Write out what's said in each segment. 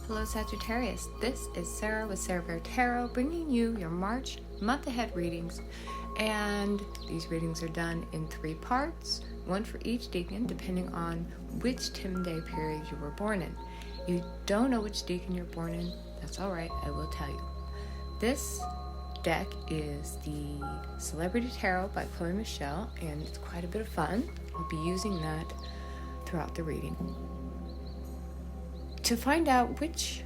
Hello Sagittarius, this is Sarah with Sarah Bear Tarot bringing you your March month ahead readings, and these readings are done in 3 parts, one for each decan depending on which 10-day period you were born in. If you don't know which decan you're born in, that's alright, I will tell you. This deck is the Celebrity Tarot by Chloe Michelle, and it's quite a bit of fun. I'll be using that throughout the reading. To find out which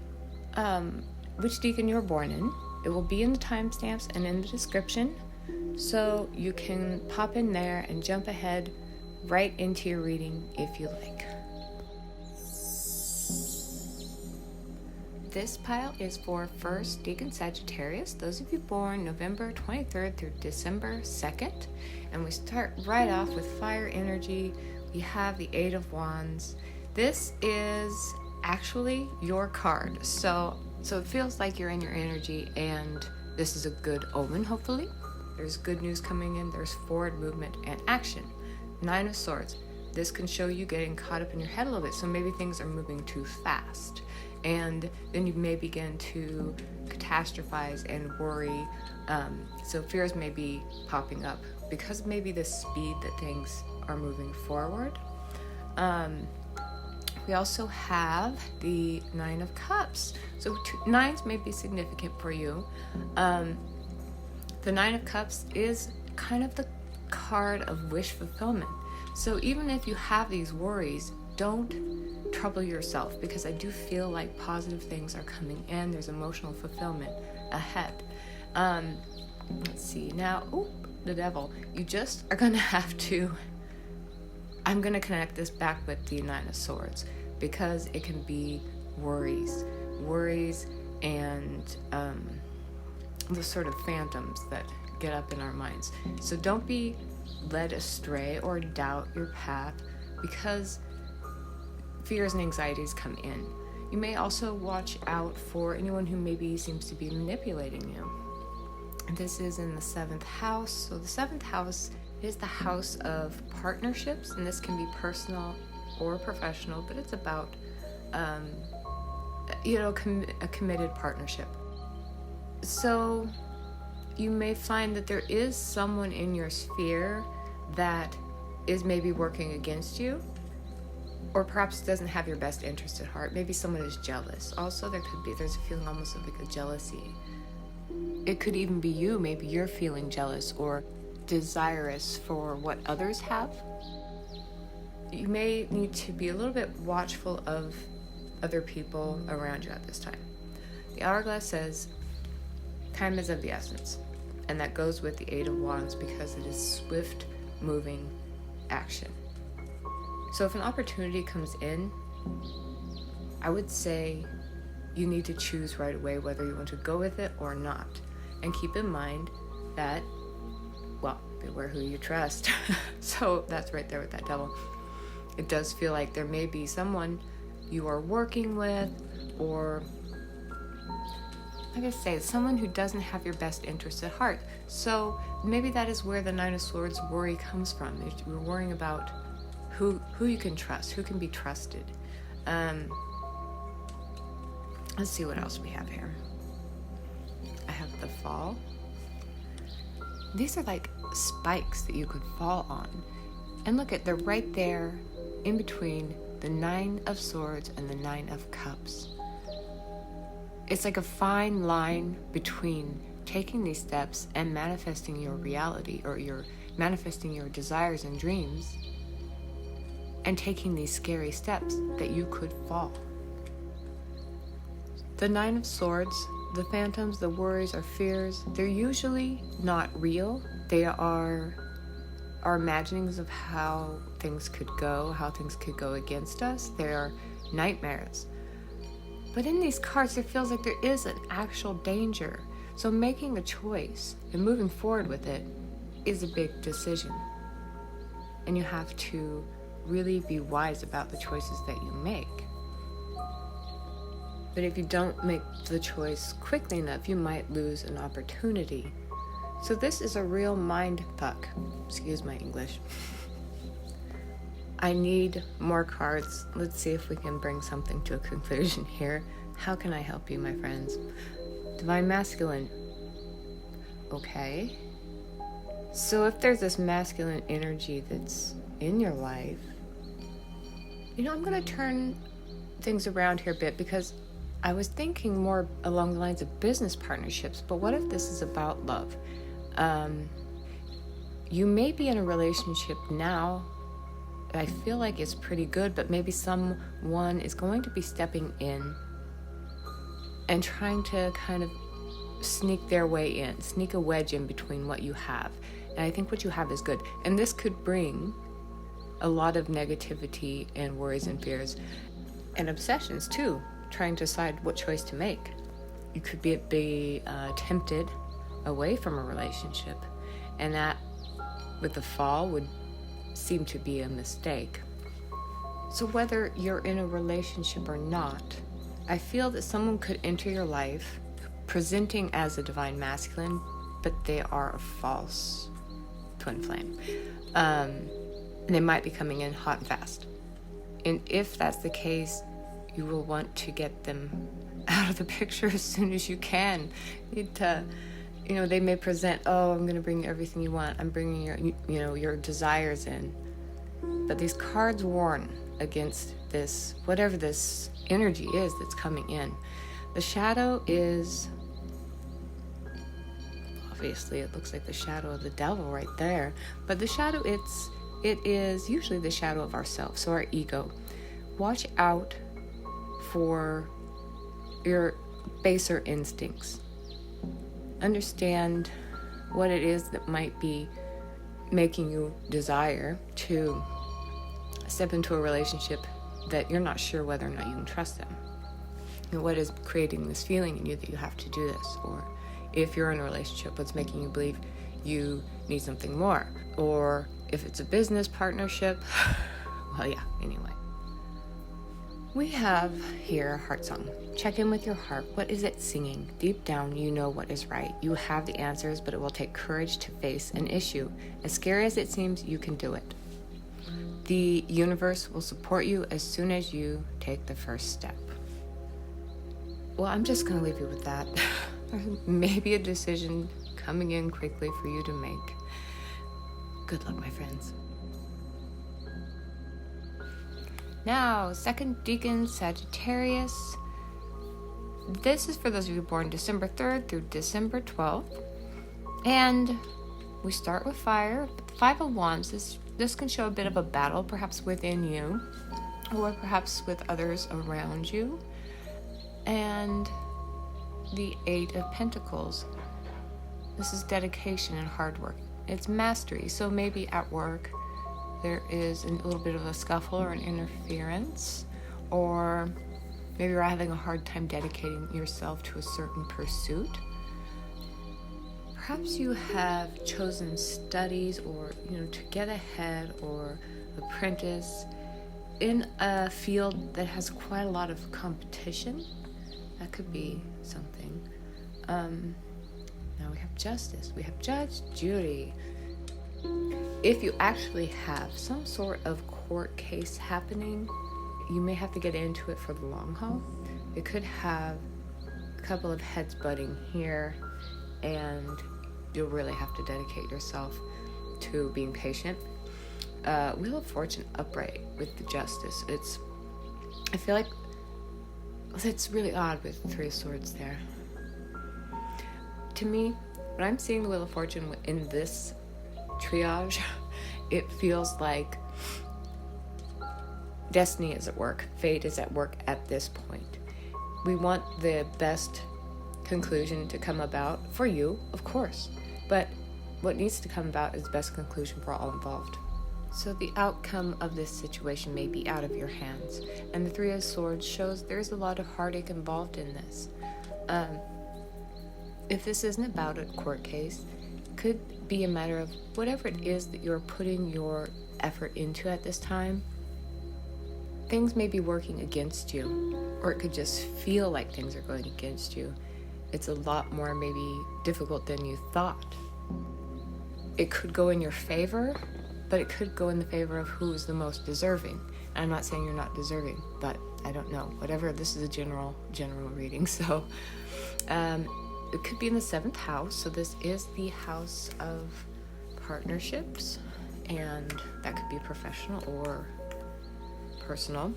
decan you're born in, it will be in the timestamps and in the description, so you can pop in there and jump ahead right into your reading if you like. This pile is for first decan Sagittarius, those of you born November 23rd through December 2nd, and we start right off with fire energy. We have the 8 of Wands. This is actually your card, so it feels like you're in your energy, and this is a good omen. Hopefully there's good news coming in. There's forward movement and action. 9 of Swords, this can show you getting caught up in your head a little bit, so maybe things are moving too fast, and then you may begin to catastrophize and worry, so fears may be popping up because of maybe the speed that things are moving forward. We also have the 9 of Cups. So 9s may be significant for you. The 9 of Cups is kind of the card of wish fulfillment. So even if you have these worries, don't trouble yourself, because I do feel like positive things are coming in. There's emotional fulfillment ahead. Let's see. Now, the Devil. You just are going to have to... I'm going to connect this back with the 9 of Swords, because it can be worries and the sort of phantoms that get up in our minds. So don't be led astray or doubt your path, because fears and anxieties come in. You may also watch out for anyone who maybe seems to be manipulating you. This is in the 7th house. So the 7th house is the house of partnerships, and this can be personal or professional, but it's about a committed partnership. So you may find that there is someone in your sphere that is maybe working against you, or perhaps doesn't have your best interest at heart. Maybe someone is jealous. Also, there's a feeling almost of like a jealousy. It could even be you. Maybe you're feeling jealous or desirous for what others have. You may need to be a little bit watchful of other people around you at this time. The Hourglass says time is of the essence, and that goes with the 8 of Wands because it is swift moving action. So if an opportunity comes in, I would say you need to choose right away whether you want to go with it or not. And keep in mind that, well, beware who you trust. So that's right there with that Devil. It does feel like there may be someone you are working with, or like I say, someone who doesn't have your best interest at heart. So maybe that is where the 9 of Swords worry comes from. We're worrying about who you can trust, who can be trusted. Let's see what else we have here. I have the Fall. These are like spikes that you could fall on. And look at, they're right there in between the 9 of Swords and the 9 of Cups. It's like a fine line between taking these steps and manifesting your reality, or manifesting your desires and dreams, and taking these scary steps that you could fall. The 9 of Swords, the phantoms, the worries or fears, they're usually not real. They are our imaginings of how things could go against us. They are nightmares. But in these cards, it feels like there is an actual danger. So making a choice and moving forward with it is a big decision. And you have to really be wise about the choices that you make. But if you don't make the choice quickly enough, you might lose an opportunity. So this is a real mind fuck. Excuse my English. I need more cards. Let's see if we can bring something to a conclusion here. How can I help you, my friends? Divine Masculine. Okay. So if there's this masculine energy that's in your life, I'm going to turn things around here a bit, because I was thinking more along the lines of business partnerships, but what if this is about love? You may be in a relationship now. I feel like it's pretty good, but maybe someone is going to be stepping in and trying to kind of sneak their way in, sneak a wedge in between what you have. And I think what you have is good. And this could bring a lot of negativity and worries and fears and obsessions too, trying to decide what choice to make. You could be tempted away from a relationship, and that with the fall would seem to be a mistake. So whether you're in a relationship or not, I feel that someone could enter your life presenting as a divine masculine, but they are a false twin flame. And they might be coming in hot and fast. And if that's the case, you will want to get them out of the picture as soon as you can. They may present, oh, I'm going to bring you everything you want. I'm bringing your desires in. But these cards warn against this, whatever this energy is that's coming in. The shadow is, obviously it looks like the shadow of the devil right there. But the shadow, it is usually the shadow of ourselves, so our ego. Watch out for your baser instincts. Understand what it is that might be making you desire to step into a relationship that you're not sure whether or not you can trust them. And what is creating this feeling in you that you have to do this? Or if you're in a relationship, what's making you believe you need something more? Or if it's a business partnership, well, yeah, anyway. We have here Heart Song. Check in with your heart. What is it singing? Deep down, you know what is right. You have the answers, but it will take courage to face an issue. As scary as it seems, you can do it. The universe will support you as soon as you take the first step. Well, I'm just going to leave you with that. Maybe a decision coming in quickly for you to make. Good luck, my friends. Now, second decan, Sagittarius. This is for those of you born December 3rd through December 12th. And we start with fire. The Five of Wands, this can show a bit of a battle, perhaps within you, or perhaps with others around you. And the Eight of Pentacles. This is dedication and hard work. It's mastery. So maybe at work, there is a little bit of a scuffle or an interference, or maybe you're having a hard time dedicating yourself to a certain pursuit. Perhaps you have chosen studies or, to get ahead or apprentice in a field that has quite a lot of competition. That could be something. Now we have justice. We have judge, jury. If you actually have some sort of court case happening, you may have to get into it for the long haul. It could have a couple of heads butting here, and you'll really have to dedicate yourself to being patient. Wheel of Fortune upright with the justice. I feel like it's really odd with the Three of Swords there. To me, when I'm seeing the Wheel of Fortune in this triage, it feels like destiny is at work, fate is at work at this point. We want the best conclusion to come about for you, of course, but what needs to come about is the best conclusion for all involved. So the outcome of this situation may be out of your hands, and the Three of Swords shows there's a lot of heartache involved in this. If this isn't about a court case, it could be a matter of whatever it is that you're putting your effort into at this time. Things may be working against you, or it could just feel like things are going against you. It's a lot more maybe difficult than you thought. It could go in your favor, but it could go in the favor of who is the most deserving. And I'm not saying you're not deserving, but I don't know. Whatever, this is a general reading. So it could be in the 7th house. So this is the house of partnerships, and that could be professional or personal.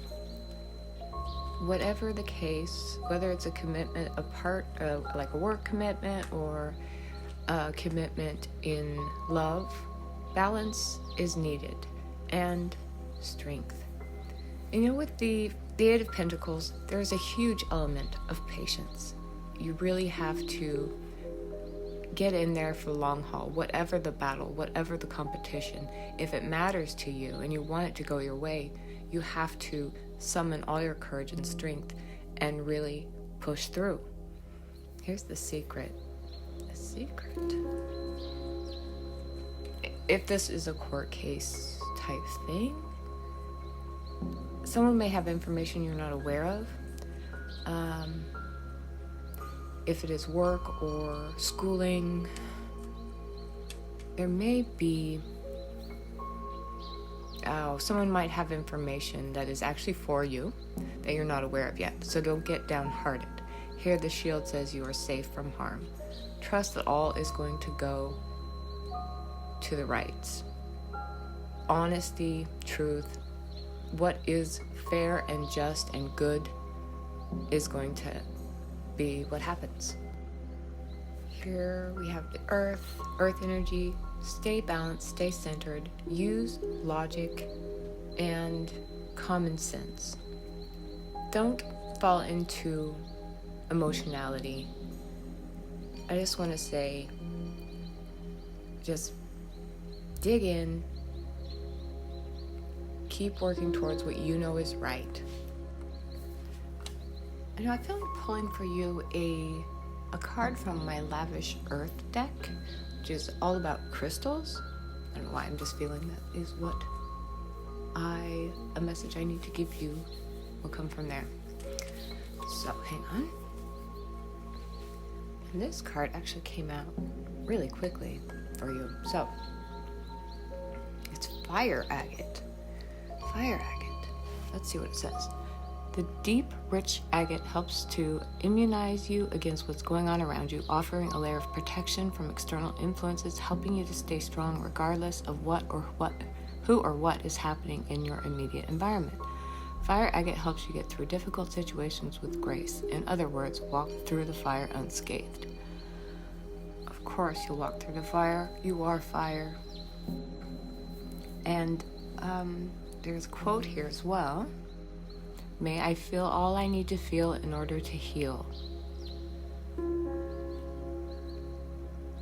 Whatever the case, whether it's a commitment, like a work commitment or a commitment in love, balance is needed, and strength. And with the 8 of Pentacles, there's a huge element of patience. You really have to get in there for the long haul, whatever the battle, whatever the competition. If it matters to you and you want it to go your way, you have to summon all your courage and strength and really push through. Here's the secret. The secret. If this is a court case type thing, someone may have information you're not aware of. If it is work or schooling, there may be, someone might have information that is actually for you that you're not aware of yet. So don't get downhearted. Here the shield says you are safe from harm. Trust that all is going to go to the rights. Honesty, truth, what is fair and just and good is going to be what happens. Here we have the earth energy. Stay balanced, stay centered, use logic and common sense. Don't fall into emotionality. I just want to say, just dig in, keep working towards what you know is right. I feel like pulling for you a card from my Lavish Earth deck, which is all about crystals. I don't know why, I'm just feeling that is what a message I need to give you will come from there. So hang on. And this card actually came out really quickly for you. So it's Fire Agate. Fire Agate. Let's see what it says. The deep, rich agate helps to immunize you against what's going on around you, offering a layer of protection from external influences, helping you to stay strong regardless of who or what is happening in your immediate environment. Fire agate helps you get through difficult situations with grace. In other words, walk through the fire unscathed. Of course, you'll walk through the fire. You are fire. And there's a quote here as well. May I feel all I need to feel in order to heal.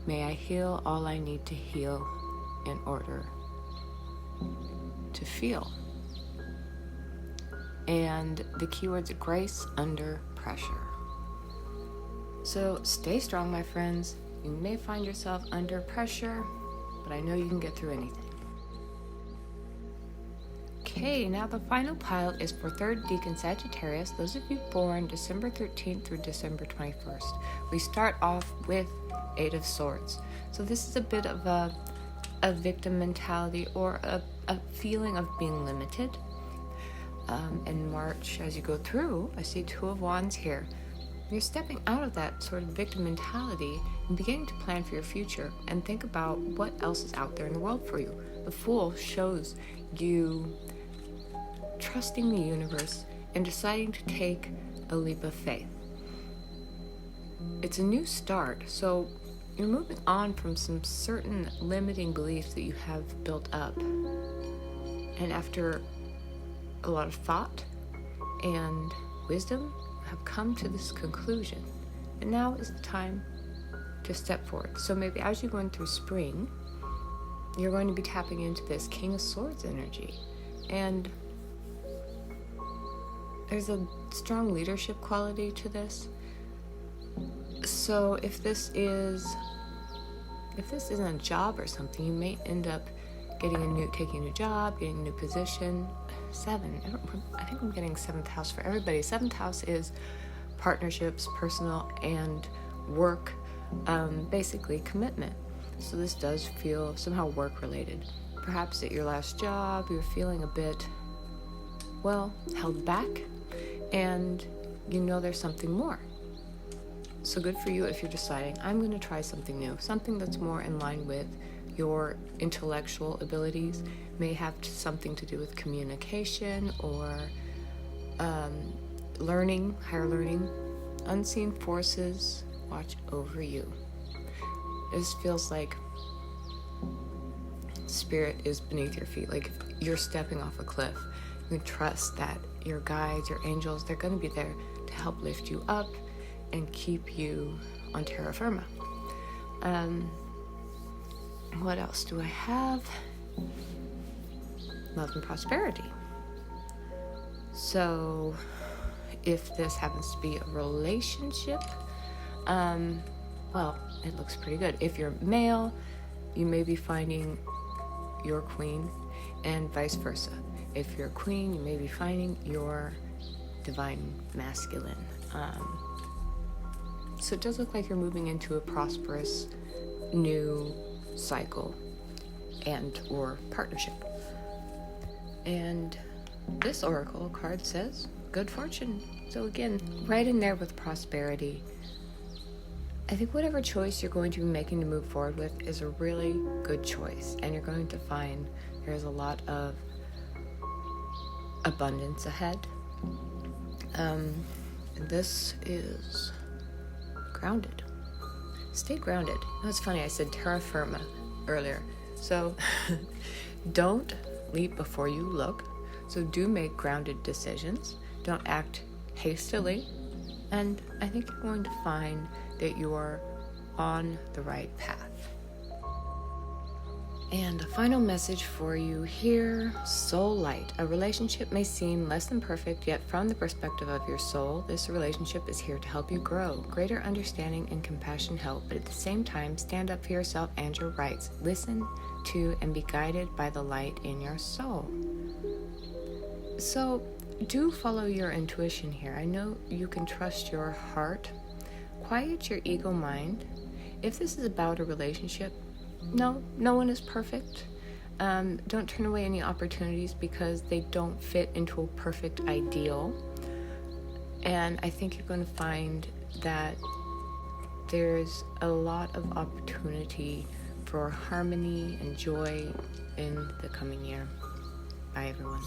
May I heal all I need to heal in order to feel. And the keywords are grace under pressure. So stay strong, my friends. You may find yourself under pressure, but I know you can get through anything. Okay, now the final pile is for 3rd Decan Sagittarius, those of you born December 13th through December 21st. We start off with 8 of Swords. So this is a bit of a victim mentality or a feeling of being limited. In March, as you go through, I see 2 of Wands here. You're stepping out of that sort of victim mentality and beginning to plan for your future and think about what else is out there in the world for you. The Fool shows you trusting the universe and deciding to take a leap of faith. It's a new start, so you're moving on from some certain limiting beliefs that you have built up. And after a lot of thought and wisdom, you have come to this conclusion. And now is the time to step forward. So maybe as you're going through spring, you're going to be tapping into this King of Swords energy. And there's a strong leadership quality to this. So if this isn't a job or something, you may end up taking a new job, getting a new position. 7. I think I'm getting 7th house for everybody. 7th house is partnerships, personal and work, basically commitment. So this does feel somehow work related. perhaps at your last job, you're feeling a bit, well, held back, and you know there's something more. So good for you if you're deciding, I'm going to try something new, something that's more in line with your intellectual abilities. May have something to do with communication or learning, higher learning. Unseen forces watch over you. This feels like spirit is beneath your feet, like if you're stepping off a cliff. You trust that your guides, your angels, they're going to be there to help lift you up and keep you on terra firma. What else do I have? Love and prosperity. So if this happens to be a relationship, well, it looks pretty good. If you're male, you may be finding your queen, and vice versa. If you're a queen, you may be finding your divine masculine. So it does look like you're moving into a prosperous new cycle and or partnership. And this oracle card says good fortune. So again, right in there with prosperity. I think whatever choice you're going to be making to move forward with is a really good choice, and you're going to find there's a lot of abundance ahead. This is grounded. Stay grounded. It's funny, I said terra firma earlier. So don't leap before you look. So do make grounded decisions. Don't act hastily. And I think you're going to find that you are on the right path. And a final message for you here, soul light. A relationship may seem less than perfect, yet from the perspective of your soul, this relationship is here to help you grow. Greater understanding and compassion help, but at the same time, stand up for yourself and your rights. Listen to and be guided by the light in your soul. So do follow your intuition here. I know you can trust your heart. Quiet your ego mind. If this is about a relationship, no one is perfect. Don't turn away any opportunities because they don't fit into a perfect ideal. And I think you're going to find that there's a lot of opportunity for harmony and joy in the coming year. Bye, everyone.